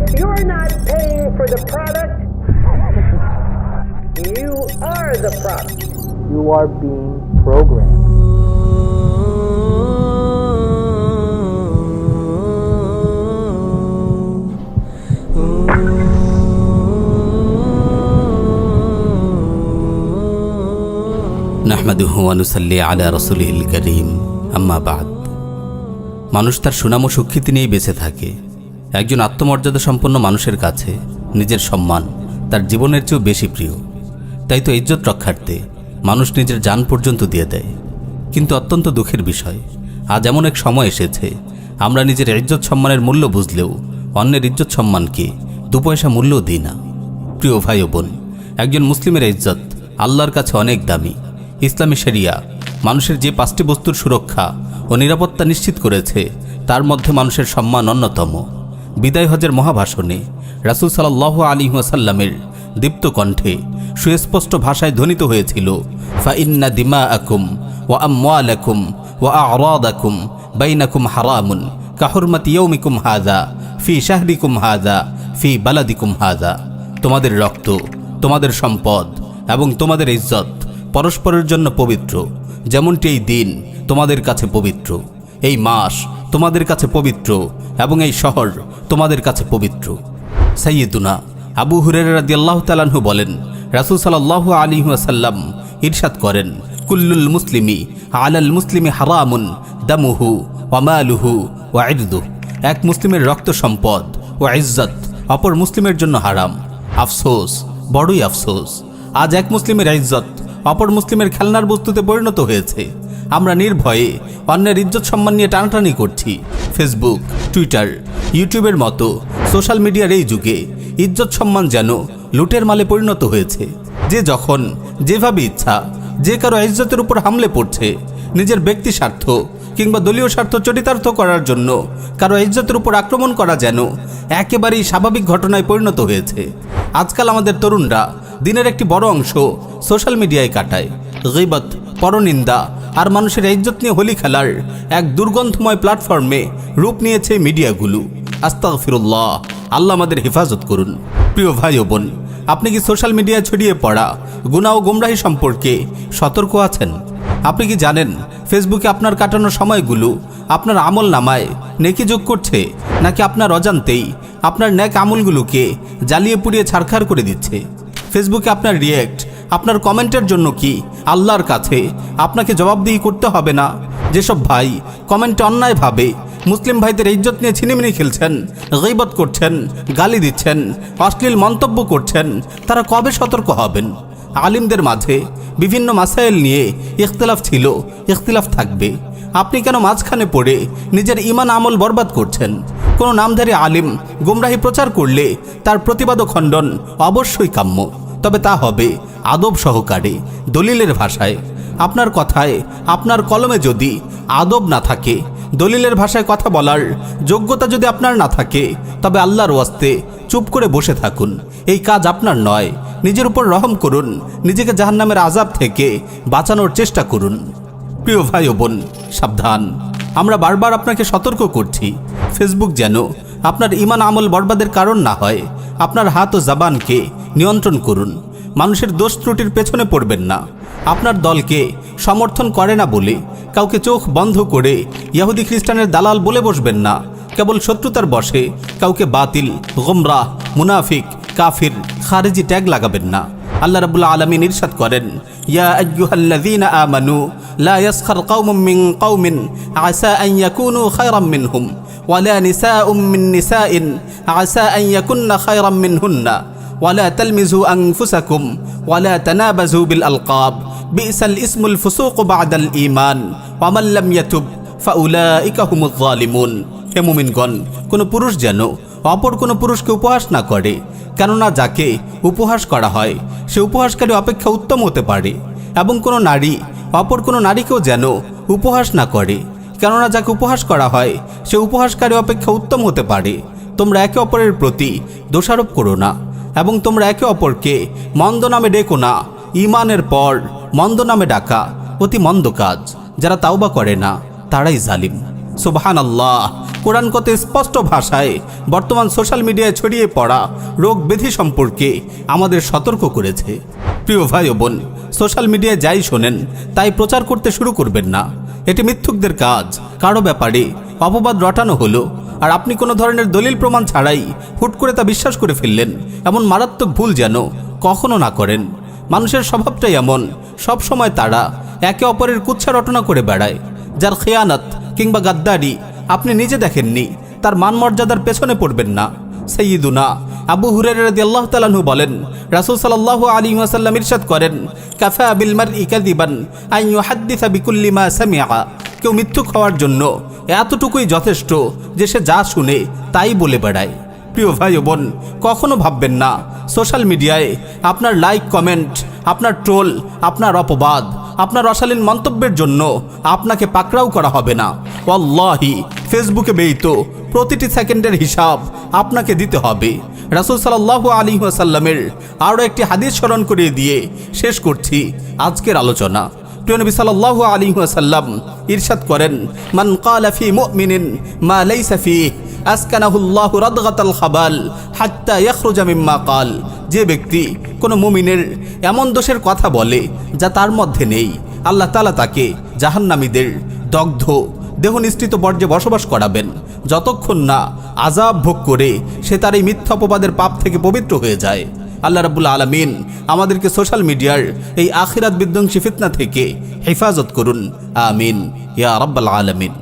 If you're not paying for the product, you are the product. You are being programmed. নাহমাদুহু ওয়া নুসাল্লি আলা রাসূলিহিল কারীম, আম্মা বা'দ। মানুষ তার সুনাম ও সুখ্যাতি নিয়েই বেঁচে থাকে। একজন আত্মমর্যাদা সম্পন্ন মানুষের কাছে নিজের সম্মান তার জীবনের চেয়েও বেশি প্রিয়। তাই তো ইজ্জত রক্ষার্থে মানুষ নিজের জান পর্যন্ত দিয়ে দেয়। কিন্তু অত্যন্ত দুঃখের বিষয়, আজ এমন এক সময় এসেছে আমরা নিজের ইজ্জত সম্মানের মূল্য বুঝলেও অন্যের ইজ্জত সম্মানকে দু পয়সা মূল্যও দিই না। প্রিয় ভাই ও বোন, একজন মুসলিমের ইজ্জত আল্লাহর কাছে অনেক দামি। ইসলামী শরিয়া মানুষের যে 5টি বস্তুর সুরক্ষা ও নিরাপত্তা নিশ্চিত করেছে তার মধ্যে মানুষের সম্মান অন্যতম। বিদায় হজের মহাভাষণে রাসূল সাল্লাল্লাহু আলাইহি ওয়াসাল্লামের দীপ্ত কণ্ঠে সুস্পষ্ট ভাষায় ধ্বনিত হয়েছিল, ফাইন্না দিমাআকুম ওয়া আমওয়ালাকুম ওয়া আ'রাদাকুম বাইনাকুম হারামুন কাহুরমাতি ইয়াউমিকুম হাযা ফি শাহরিকুম হাযা ফি বালাদিকুম হাযা। তোমাদের রক্ত, তোমাদের সম্পদ এবং তোমাদের ইজ্জত পরস্পরের জন্য পবিত্র, যেমনটি এই দিন তোমাদের কাছে পবিত্র। এই মাস তোমাদের কাছে পবিত্র এবং এই শহর তোমাদের কাছে পবিত্র। সাইয়্যিদুনা আবু হুরায়রা রাদিয়াল্লাহু তাআলা আনহু বলেন, রাসূল সাল্লাল্লাহু আলাইহি ওয়াসাল্লাম ইরশাদ করেন, কুল্লুল মুসলিমি আলাল মুসলিমি হারামুন দামুহু ওয়া মালুহু ওয়া ইরদুহু। এক মুসলিমের রক্ত, সম্পদ ও ইজ্জত অপর মুসলিমের জন্য হারাম। আফসোস, বড়ই আফসোস, আজ এক মুসলিমের ইজ্জত অপর মুসলিমের খেলনার বস্তুতে পরিণত হয়েছে। আমরা নির্ভয়ে অন্যের ইজ্জত সম্মান নিয়ে টানাটানি করছি। ফেসবুক, টুইটার, ইউটিউবের মতো সোশ্যাল মিডিয়ার এই যুগে ইজ্জত সম্মান যেন লুটের মালে পরিণত হয়েছে। যে যখন যেভাবে ইচ্ছা যে কারো ইজ্জতের উপর হামলে পড়ছে। নিজের ব্যক্তি স্বার্থ কিংবা দলীয় স্বার্থ চরিতার্থ করার জন্য কারো ইজ্জতের উপর আক্রমণ করা যেন একেবারেই স্বাভাবিক ঘটনায় পরিণত হয়েছে। আজকাল আমাদের তরুণরা দিনের একটি বড় অংশ সোশ্যাল মিডিয়ায় কাটায়। গীবত, পরনিন্দা আর মানুষের ইজ্জত নিয়ে হোলি খেলার এক দুর্গন্ধময় প্ল্যাটফর্মে রূপ নিয়েছে মিডিয়াগুলো। আস্তাগফিরুল্লাহ, আল্লাহ আমাদের হেফাজত করুন। প্রিয় ভাই ও বোন, আপনি কি সোশ্যাল মিডিয়ায় ছড়িয়ে পড়া গুনাহ ও গোমরাহি সম্পর্কে সতর্ক আছেন? আপনি কি জানেন ফেসবুকে আপনার কাটানো সময়গুলো আপনার আমল নামায় নেকি যোগ করছে, নাকি আপনার অজান্তেই আপনার নেক আমলগুলোকে জ্বালিয়ে পুড়িয়ে ছারখার করে দিচ্ছে? ফেসবুকে আপনার রিয়্যাক্ট, আপনার কমেন্টের জন্য কি আল্লাহর কাছে আপনাকে জবাবদিহি করতে হবে না? যেসব ভাই কমেন্টে অন্যায়ভাবে মুসলিম ভাইদের ইজ্জত নিয়ে ছিনিমিনি খেলছেন, গীবত করছেন, গালি দিচ্ছেন, অশ্লীল মন্তব্য করছেন, তারা কবে সতর্ক হবেন? আলিমদের মাঝে বিভিন্ন মাসাইল নিয়ে ইখতিলাফ ছিল, ইখতিলাফ থাকবে। আপনি কেন মাঝখানে পড়ে নিজের ঈমান আমল বরবাদ করছেন? কোনো নামধারী আলিম গুমরাহি প্রচার করলে তার প্রতিবাদ ও খণ্ডন অবশ্যই কাম্য, তবে তা হবে আদব সহকারে, দলিলের ভাষায়। আপনার কথায়, আপনার কলমে যদি আদব না থাকে, দলিলের ভাষায় কথা বলার যোগ্যতা যদি আপনার না থাকে, তবে আল্লাহর ওয়াস্তে চুপ করে বসে থাকুন। এই কাজ আপনার নয়। নিজের উপর রহম করুন, নিজেকে জাহান্নামের আযাব থেকে বাঁচানোর চেষ্টা করুন। প্রিয় ভাই ও বোন, সাবধান, আমরা বারবার আপনাকে সতর্ক করছি। ফেসবুক যেন আপনার ঈমান আমল বরবাদের কারণ না হয়। আপনার হাত ও জবানকে নিয়ন্ত্রণ করুন। মানুষের দোষ ত্রুটির পেছনে পড়বেন না। আপনার দলকে সমর্থন করে না বলে কাউকে চোখ বন্ধ করে ইহুদি খ্রিস্টানের দালাল বলে বসবেন না। কেবল শত্রুতার বশে কাউকে বাতিল, গোমরাহ, মুনাফিক, কাফির, খারিজি ট্যাগ লাগাবেন না। আল্লাহ রাব্বুল আলামিন ইরশাদ করেন, ইয়া আইয়ুহাল্লাযীনা আমানু লা ইয়াসখার কওমুম মিন কওমিন আসা আন ইয়াকুনু খায়রাম মিনহুম ওয়ালা নিসাউম মিন নিসাইন আসা আন ইয়াকুননা খায়রাম মিনহুন্না ওয়ালা তালমিজু আনফুসাকুম ওয়ালা তানাবাজু বিল আলকাব বিসাল ইসমুল ফুসুক বা'দাল ঈমান ওয়া মান লাম ইয়াতুব ফাউলাইকা হুমুয যালিমুন। হে মুমিনগণ, কোনো পুরুষ যেন অপর কোনো পুরুষকে উপহাস না করে, কেননা যাকে উপহাস করা হয় সে উপহাসকারী অপেক্ষা উত্তম হতে পারে। এবং কোনো নারী অপর কোনো নারীকেও যেন উপহাস না করে, কেননা যাকে উপহাস করা হয় সে উপহাসকারী অপেক্ষা উত্তম হতে পারে। তোমরা একে অপরের প্রতি দোষারোপ করো না এবং তোমরা একে অপরকে মন্দ নামে ডেকো না। ঈমানের পর মন্দ নামে ডাকা অতি মন্দ কাজ। যারা তাওবা করে না তারাই জালিম। সুবহানাল্লাহ। কোরআন কত স্পষ্ট ভাষায় বর্তমান সোশ্যাল মিডিয়ায় ছড়িয়ে পড়া রোগ ব্যাধি সম্পর্কে আমাদের সতর্ক করেছে। প্রিয় ভাই ও বোন, সোশ্যাল মিডিয়ায় যাই শোনেন তাই প্রচার করতে শুরু করবেন না। এটি মিথ্যুকদের কাজ। কারো ব্যাপারে অপবাদ রটানো হলো আর আপনি কোনো ধরনের দলিল প্রমাণ ছাড়াই হুট করে তা বিশ্বাস করে ফেললেন, এমন মারাত্মক ভুল যেন কখনো না করেন। মানুষের স্বভাবটাই এমন, সব সময় তারা একে অপরের কুৎসা রটনা করে বেড়ায়। যার খেয়ানত কিংবা গাদ্দারি আপনি নিজে দেখেননি, তার মান মর্যাদার পেছনে পড়বেন না। সাইয়্যিদুনা আবু হুরায়রা রাদিয়াল্লাহু তাআলা আনহু বলেন, রাসূল সাল্লাল্লাহু আলাইহি ওয়াসাল্লাম ইরশাদ করেন, কাফা বিল মারই কাযিবান আন ইউহাদ্দিসা বিকুল্লি মা সামিআ। কেউ মিথ্যুক হওয়ার জন্য এতটুকুই যথেষ্ট যে সে যা শুনে তাই বলে বেড়ায়। প্রিয় ভাই ও বোন, কখনো ভাববেন না সোশ্যাল মিডিয়ায় আপনার লাইক, কমেন্ট, আপনার ট্রোল, আপনার অপবাদ, আপনার অশালীন মন্তব্যের জন্য আপনাকে পাকড়াও করা হবে না। ওয়াল্লাহি ফেসবুকে ব্যয়িত প্রতিটি সেকেন্ডের হিসাব আপনাকে দিতে হবে। রাসূল সাল্লাল্লাহু আলাইহি ওয়াসাল্লামের আরও একটি হাদিস স্মরণ করিয়ে দিয়ে শেষ করছি আজকের আলোচনা। প্রিয় নবী সাল্লাল্লাহু আলাইহি ওয়াসাল্লাম ইরশাদ করেন, মান ক্বালা ফি মুমিনিন মা লাইসা ফিহি আসকানাহুল্লাহু রাদগাতাল খাবাল হাত্তা ইয়াখরুজা মিম্মা ক্বাল। যে ব্যক্তি কোনো মুমিনের এমন দোষের কথা বলে যা তার মধ্যে নেই, আল্লাহ তাআলা তাকে জাহান্নামীদের দগ্ধ দেহ নিঃসৃত বর্জ্যে বসবাস করাবেন, যতক্ষণ না আযাব ভোগ করে সে তার এই মিথ্যা অপবাদের পাপ থেকে পবিত্র হয়ে যায়। আল্লাহ রাব্বুল আলামিন আমাদেরকে সোশ্যাল মিডিয়ার এই আখিরাত বিধ্বংসী ফিতনা থেকে হেফাজত করুন। আমিন ইয়া রাব্বাল আলামিন।